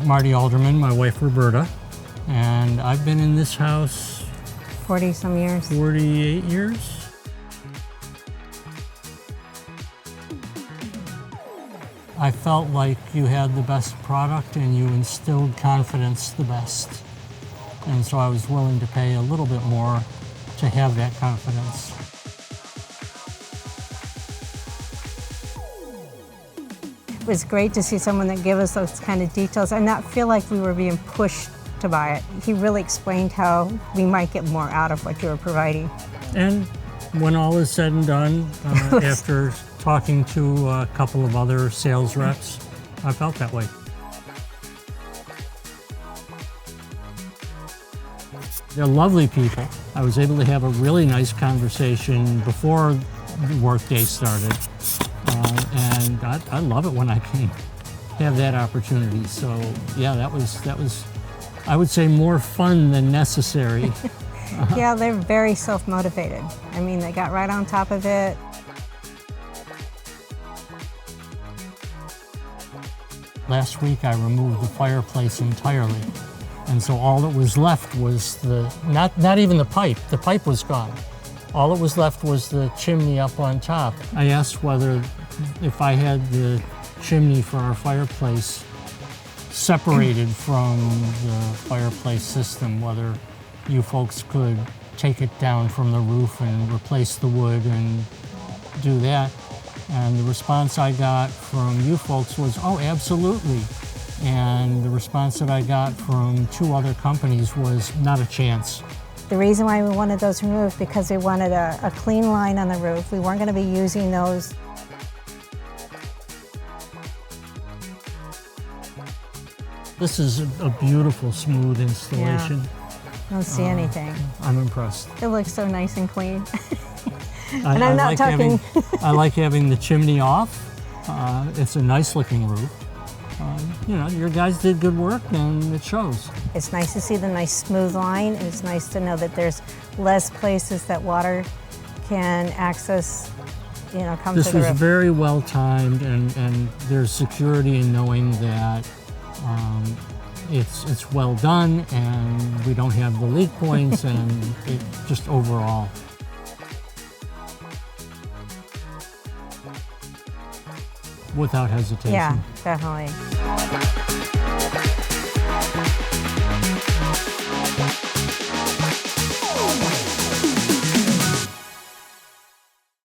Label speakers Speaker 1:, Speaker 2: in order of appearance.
Speaker 1: Marty Alderman, my wife Roberta, and I've been in this house
Speaker 2: 40 some years.
Speaker 1: 48 years. I felt like you had the best product and you instilled confidence the best. And so I was willing to pay a little bit more to have that confidence.
Speaker 2: It was great to see someone that gave us those kind of details and not feel like we were being pushed to buy it. He really explained how we might get more out of what you were providing.
Speaker 1: And when all is said and done, after talking to a couple of other sales reps, I felt that way. They're lovely people. I was able to have a really nice conversation before the workday started. And I love it when I can have that opportunity. So yeah, that was, I would say, more fun than necessary.
Speaker 2: Yeah, they're very self-motivated. I mean, they got right on top of it.
Speaker 1: Last week I removed the fireplace entirely. And so all that was left was not even the pipe. The pipe was gone. All that was left was the chimney up on top. I asked whether, if I had the chimney for our fireplace separated from the fireplace system, whether you folks could take it down from the roof and replace the wood and do that. And the response I got from you folks was, oh, absolutely. And the response that I got from 2 other companies was not a chance.
Speaker 2: The reason why we wanted those removed because we wanted a clean line on the roof. We weren't going to be using those.
Speaker 1: This is a beautiful, smooth installation.
Speaker 2: Yeah. I don't see anything.
Speaker 1: I'm impressed.
Speaker 2: It looks so nice and clean.
Speaker 1: I
Speaker 2: not talking.
Speaker 1: I like having the chimney off. It's a nice looking roof. You know, your guys did good work and it shows.
Speaker 2: It's nice to see the nice smooth line, and it's nice to know that there's less places that water can access, you know, come to the roof.
Speaker 1: This was very well timed, and there's security in knowing that it's well done and we don't have the leak points and it just overall. Without hesitation.
Speaker 2: Yeah, definitely.